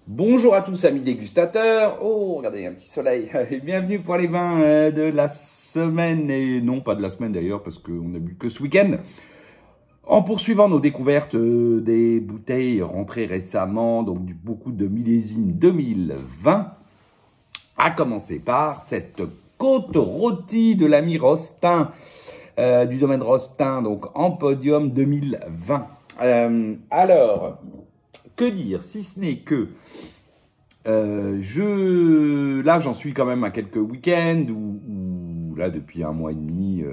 Bonjour à tous amis dégustateurs. Oh, regardez, un petit soleil. Et bienvenue pour les vins de la semaine. Et non, pas de la semaine d'ailleurs, parce qu'on n'a bu que ce week-end. En poursuivant nos découvertes des bouteilles rentrées récemment, donc beaucoup de millésimes 2020, à commencer par cette côte rôtie de l'ami Rostin, du domaine Rostin, donc en podium 2020. Alors, que dire, si ce n'est que là, j'en suis quand même à quelques week-ends où là, depuis un mois et demi,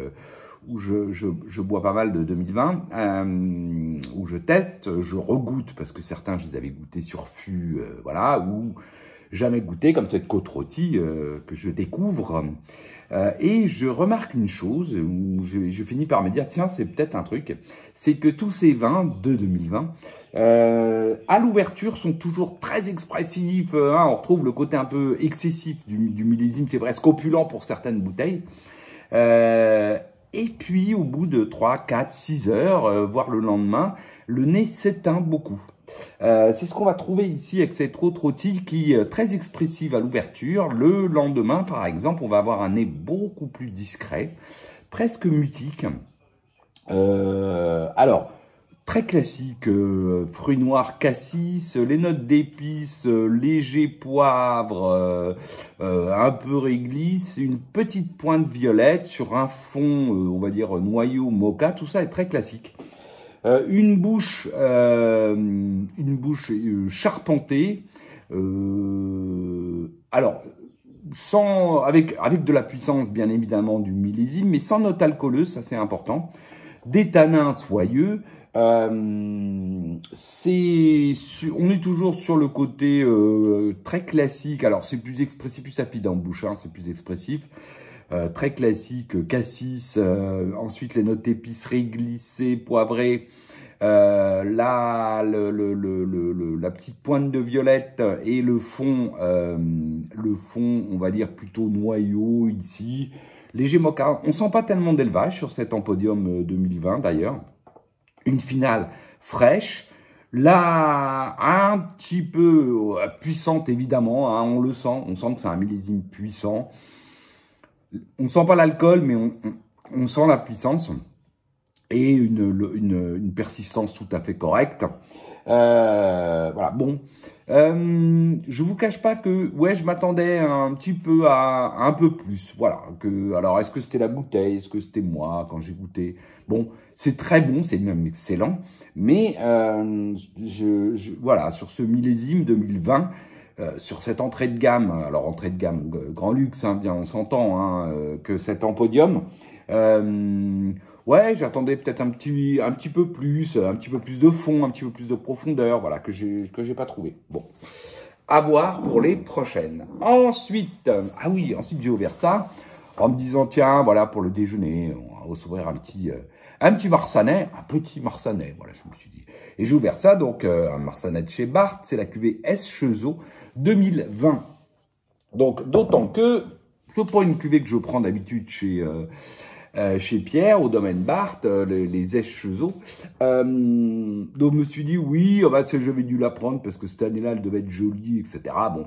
où je bois pas mal de 2020, où je teste, je regoute, parce que certains, je les avais goûtés sur fût, voilà, ou jamais goûté, comme cette côte rôtie que je découvre. Et je remarque une chose, où je finis par me dire, tiens, c'est peut-être un truc, c'est que tous ces vins de 2020, à l'ouverture, sont toujours très expressifs. On retrouve le côté un peu excessif du millésime, c'est presque opulent pour certaines bouteilles. Et puis, au bout de 3, 4, 6 heures, voire le lendemain, le nez s'éteint beaucoup. C'est ce qu'on va trouver ici avec cette côte rôtie qui est très expressive à l'ouverture. Le lendemain, par exemple, on va avoir un nez beaucoup plus discret, presque mutique. Alors, très classique, fruits noirs, cassis, les notes d'épices, léger poivre, un peu réglisse, une petite pointe violette sur un fond, on va dire noyau mocha, tout ça est très classique. Une bouche charpentée, alors avec de la puissance bien évidemment du millésime, mais sans note alcooleuse, ça c'est important. Des tanins soyeux. On est toujours sur le côté très classique. Alors c'est plus expressif, plus rapide en bouche, hein, c'est plus expressif. Très classique, cassis, ensuite les notes épiceries glissées, poivrées, la petite pointe de violette et le fond, on va dire plutôt noyau ici, léger mocha. On sent pas tellement d'élevage sur cet Empodium 2020 d'ailleurs. Une finale fraîche. Là, un petit peu puissante évidemment, hein, on le sent, on sent que c'est un millésime puissant. On ne sent pas l'alcool, mais on sent la puissance et une persistance tout à fait correcte. Voilà, bon. Je vous cache pas que, ouais, je m'attendais un petit peu à un peu plus. Voilà. Alors, est-ce que c'était la bouteille? Est-ce que c'était moi quand j'ai goûté? Bon, c'est très bon, c'est même excellent. Mais, voilà, sur ce millésime 2020, sur cette entrée de gamme, alors entrée de gamme, grand luxe, hein, bien on s'entend, hein, que cet Empodium, ouais, j'attendais peut-être un petit peu plus de fond, un petit peu plus de profondeur, voilà, que j'ai pas trouvé. Bon, à voir pour les prochaines. Ensuite, ah oui, ensuite j'ai ouvert ça en me disant, tiens, voilà, pour le déjeuner, on va s'ouvrir un petit marsanais, voilà, je me suis dit. Et j'ai ouvert ça, donc un marsanais de chez Barth, c'est la cuvée S. Chezot 2020. Donc, d'autant que c'est pas une cuvée que je prends d'habitude chez Pierre, au domaine Barth, les S. Chezot. Donc, je me suis dit, oui, oh bah, j'avais dû la prendre parce que cette année-là, elle devait être jolie, etc. Bon.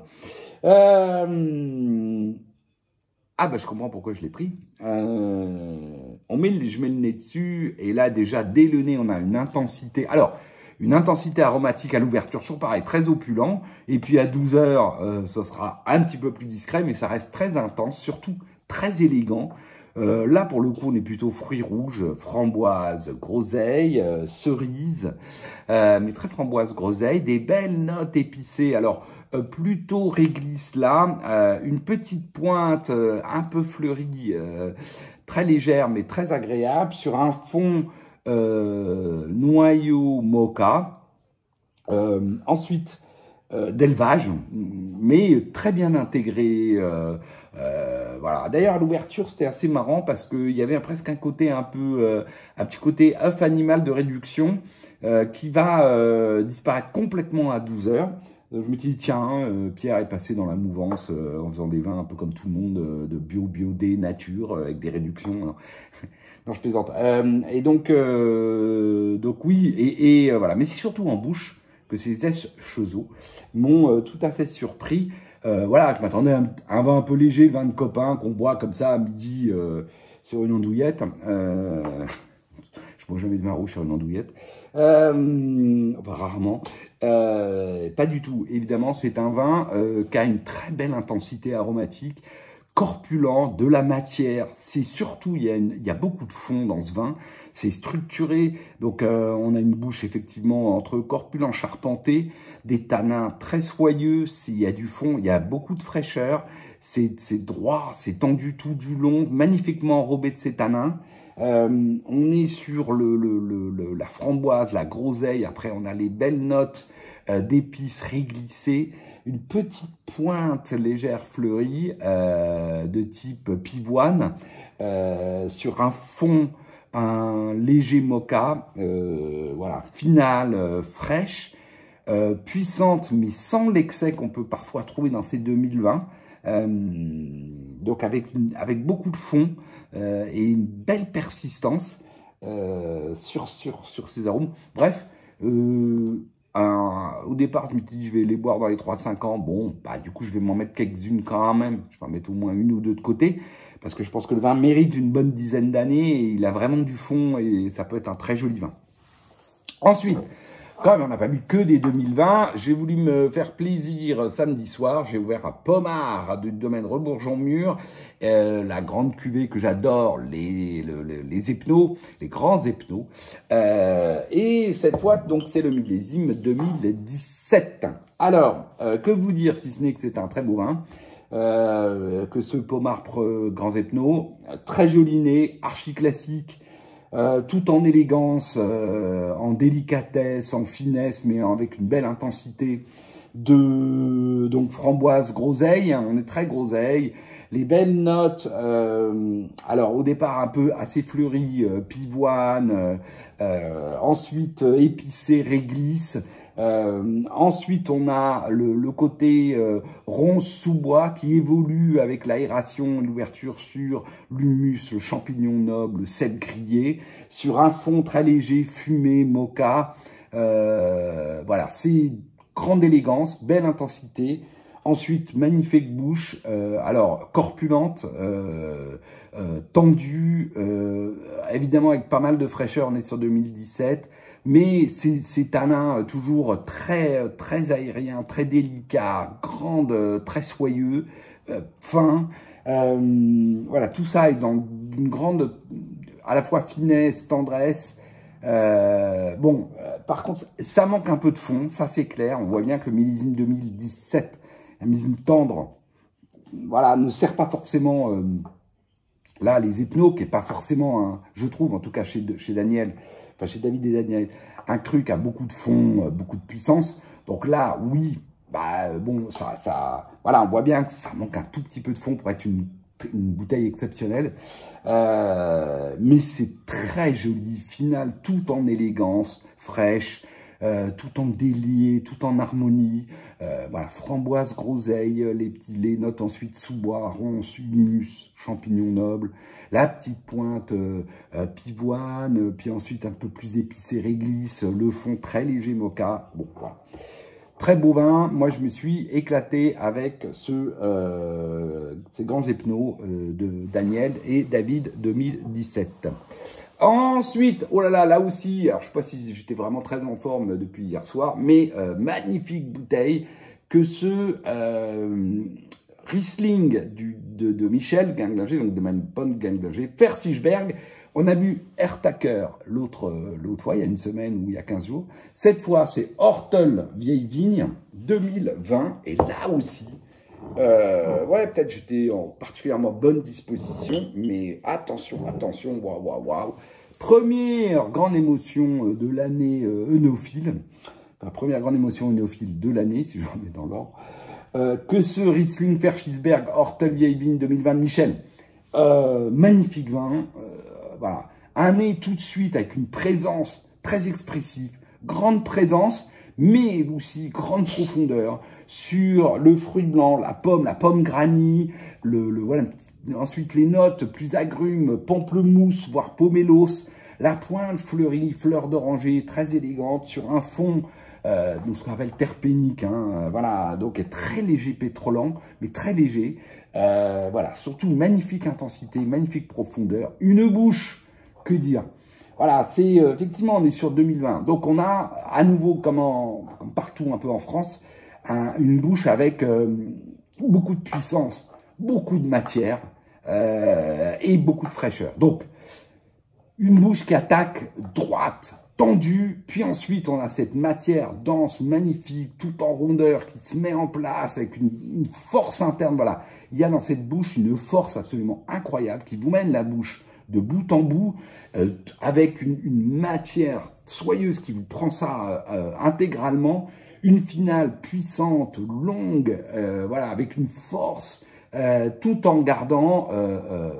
Ah bah je comprends pourquoi je l'ai pris. Je mets le nez dessus et là déjà dès le nez on a une intensité. Alors une intensité aromatique à l'ouverture, toujours pareil, très opulent. Et puis à 12 heures, ça sera un petit peu plus discret, mais ça reste très intense, surtout très élégant. Là pour le coup on est plutôt fruits rouges, framboise, groseille, cerise, mais très framboise, groseille, des belles notes épicées. Alors plutôt réglisse là, une petite pointe un peu fleurie, très légère mais très agréable, sur un fond noyau mocha. Ensuite, d'élevage, mais très bien intégré. Voilà. D'ailleurs, à l'ouverture, c'était assez marrant parce qu'il y avait presque un côté un petit côté œuf animal de réduction qui va disparaître complètement à 12 heures. Je me dis, tiens, Pierre est passé dans la mouvance en faisant des vins un peu comme tout le monde, de bio-D, nature, avec des réductions. Non, je plaisante. Et donc oui, voilà. Mais c'est surtout en bouche que ces Chezot m'ont tout à fait surpris. Voilà, je m'attendais à un vin un peu léger, vin de copain qu'on boit comme ça à midi sur une andouillette. Je bois jamais de vin rouge sur une andouillette. Enfin, rarement. Pas du tout. Évidemment, c'est un vin qui a une très belle intensité aromatique, corpulent, de la matière. C'est surtout, il y a beaucoup de fond dans ce vin. C'est structuré. Donc, on a une bouche effectivement entre corpulent, charpenté, des tanins très soyeux. Il y a du fond, il y a beaucoup de fraîcheur. C'est droit, c'est tendu tout du long, magnifiquement enrobé de ces tanins. On est sur la framboise, la groseille. Après, on a les belles notes d'épices réglissées. Une petite pointe légère fleurie de type pivoine sur un fond, un léger mocha. Voilà, finale, fraîche, puissante, mais sans l'excès qu'on peut parfois trouver dans ces 2020. Donc avec beaucoup de fond et une belle persistance sur ces arômes. Bref, au départ, je me suis dit, je vais les boire dans les 3-5 ans. Bon, bah, du coup, je vais m'en mettre quelques-unes quand même. Je vais en mettre au moins une ou deux de côté. Parce que je pense que le vin mérite une bonne dizaine d'années. Et il a vraiment du fond et ça peut être un très joli vin. Ensuite, comme on n'a pas bu que des 2020, j'ai voulu me faire plaisir samedi soir. J'ai ouvert un Pommard du domaine Rebourgeon-Mur, la grande cuvée que j'adore, les Epnos, les grands Epnos. Et cette fois, donc, c'est le millésime 2017. Alors, que vous dire si ce n'est que c'est un très beau vin, que ce Pommard grands Epnos, très joli nez, archi classique. Tout en élégance, en délicatesse, en finesse, mais avec une belle intensité de donc framboise, groseille. Hein, on est très groseille. Les belles notes, alors au départ un peu assez fleuries, pivoine, ensuite épicé, réglisse. Ensuite, on a le côté ronce sous bois qui évolue avec l'aération et l'ouverture sur l'humus, le champignon noble, le cèpe grillé, sur un fond très léger, fumé, mocha. Voilà, c'est grande élégance, belle intensité. Ensuite, magnifique bouche, alors corpulente, tendue, évidemment avec pas mal de fraîcheur, on est sur 2017. Mais ces tanins toujours très aériens, très délicats, grandes, très soyeux, fins. Voilà, tout ça est dans une grande, à la fois finesse, tendresse. Par contre, ça manque un peu de fond, ça c'est clair. On voit bien que le millésime 2017, un millésime tendre, voilà, ne sert pas forcément. Là, les Epnos, qui n'est pas forcément, je trouve, en tout cas chez Daniel. Enfin, chez David et Daniel, un cru qui a beaucoup de fond, beaucoup de puissance. Donc là, oui, bah bon, voilà, on voit bien que ça manque un tout petit peu de fond pour être une bouteille exceptionnelle. Mais c'est très joli, final, tout en élégance, fraîche, tout en délié, tout en harmonie. Voilà, framboise, groseille, les notes ensuite sous-bois, ronce, humus, champignons nobles. La petite pointe pivoine, puis ensuite un peu plus épicé, réglisse, le fond très léger mocha. Bon, voilà. Très beau vin. Moi, je me suis éclaté avec ces grands Epnos de Daniel et David 2017. Ensuite, oh là là, là aussi, alors je ne sais pas si j'étais vraiment très en forme depuis hier soir, mais magnifique bouteille que ce Riesling de Michel Ganglinger, donc de Manpon Ganglinger, Versichberg. On a bu Ertaker l'autre fois, il y a une semaine ou il y a 15 jours. Cette fois, c'est Ortel Vieille Vigne 2020. Et là aussi, ouais, peut-être j'étais en particulièrement bonne disposition, mais attention, waouh. Première grande émotion de l'année œnophile. Enfin, première grande émotion œnophile de l'année, si je remets dans l'ordre. Que ce Riesling Versichberg Ortel Vieille Vigne 2020 de Michel. Magnifique vin. Voilà, un nez tout de suite avec une présence très expressive, grande présence, mais aussi grande profondeur sur le fruit blanc, la pomme granit, voilà, ensuite les notes plus agrumes, pamplemousse, voire pomelos, la pointe fleurie, fleur d'oranger, très élégante, sur un fond donc ce qu'on appelle terpénique, hein, voilà, donc est très léger pétrolant, mais très léger, voilà, surtout une magnifique intensité, magnifique profondeur, une bouche, que dire. Voilà, c'est effectivement, on est sur 2020, donc on a à nouveau, comme partout un peu en France, une bouche avec beaucoup de puissance, beaucoup de matière et beaucoup de fraîcheur. Donc, une bouche qui attaque droite, tendue, puis ensuite on a cette matière dense, magnifique, tout en rondeur qui se met en place avec une force interne. Voilà, il y a dans cette bouche une force absolument incroyable qui vous mène la bouche de bout en bout avec une matière soyeuse qui vous prend ça intégralement, une finale puissante, longue, voilà, avec une force tout en gardant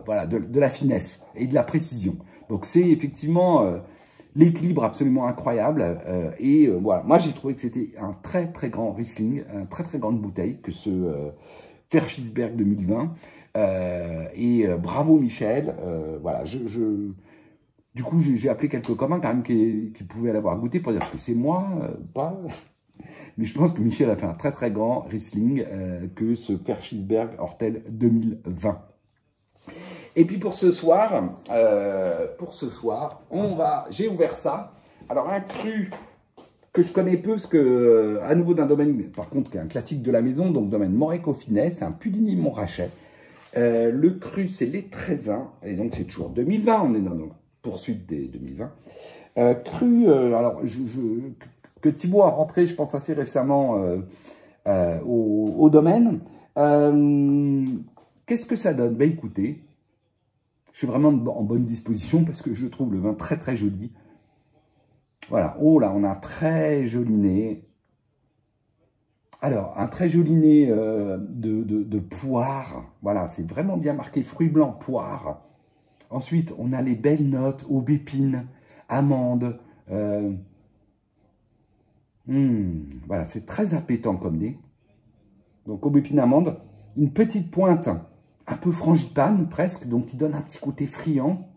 voilà, de la finesse et de la précision. Donc c'est effectivement l'équilibre absolument incroyable voilà, moi j'ai trouvé que c'était un très très grand Riesling, une très très grande bouteille que ce Verschisberg 2020 bravo Michel, voilà, du coup j'ai appelé quelques communs quand même qui pouvaient l'avoir goûté pour dire ce que c'est moi, pas... Mais je pense que Michel a fait un très très grand Riesling que ce Verschisberg Ortel 2020. Et puis pour ce soir, j'ai ouvert ça. Alors un cru que je connais peu, parce que à nouveau d'un domaine, par contre, qui est un classique de la maison, donc domaine Moret-Coffinet, c'est un Puligny Montrachet. Le cru, c'est les Trézins, et donc c'est toujours 2020, on est dans la poursuite des 2020. Cru, alors que Thibaut a rentré, je pense, assez récemment au domaine. Qu'est-ce que ça donne? Ben écoutez, je suis vraiment en bonne disposition parce que je trouve le vin très très joli. Voilà, oh là, on a un très joli nez. Alors, un très joli nez de poire. Voilà, c'est vraiment bien marqué, fruits blancs, poire. Ensuite, on a les belles notes, aubépine, amande. Voilà, c'est très appétant comme nez. Donc, aubépine, amande. Une petite pointe, un peu frangipane presque, donc qui donne un petit côté friand.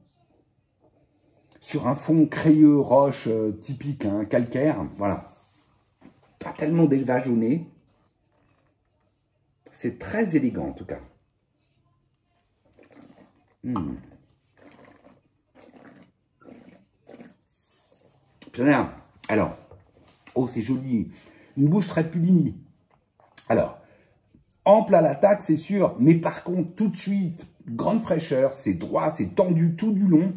Sur un fond crayeux, roche, typique, hein, calcaire. Voilà. Pas tellement d'élevage au nez. C'est très élégant en tout cas. Bien. Alors, oh c'est joli. Une bouche très Puligny. Alors, ample à l'attaque, c'est sûr, mais par contre, tout de suite, grande fraîcheur, c'est droit, c'est tendu tout du long.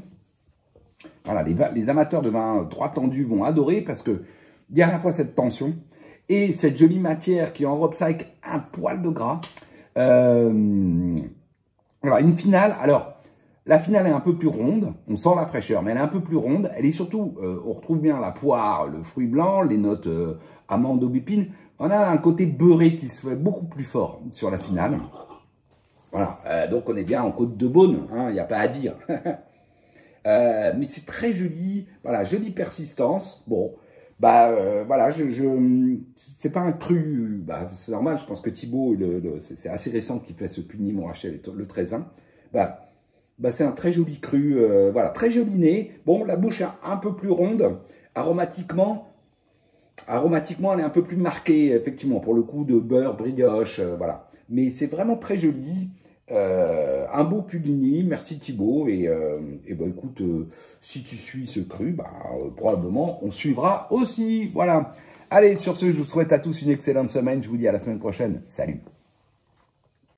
Voilà, les amateurs de vin droit tendu vont adorer parce que il y a à la fois cette tension et cette jolie matière qui enrobe ça avec un poil de gras. Voilà, une finale. Alors, la finale est un peu plus ronde. On sent la fraîcheur, mais elle est un peu plus ronde. Elle est surtout, on retrouve bien la poire, le fruit blanc, les notes amandes, aubépine. On a un côté beurré qui se fait beaucoup plus fort sur la finale. Voilà, donc on est bien en côte de Beaune, hein, il n'y a pas à dire. Mais c'est très joli, voilà, jolie persistance. Bon, bah voilà, c'est pas un cru, bah, c'est normal, je pense que Thibaut, c'est assez récent qu'il fait ce Puligny Montrachet, le Trézin. Bah c'est un très joli cru, voilà, très joli nez. Bon, la bouche est un peu plus ronde, aromatiquement, elle est un peu plus marquée, effectivement, pour le coup de beurre, brioche, voilà. Mais c'est vraiment très joli. Un beau Puligny, merci Thibaut, et bah écoute, si tu suis ce cru, bah probablement on suivra aussi, voilà. Allez, sur ce, je vous souhaite à tous une excellente semaine, je vous dis à la semaine prochaine, salut.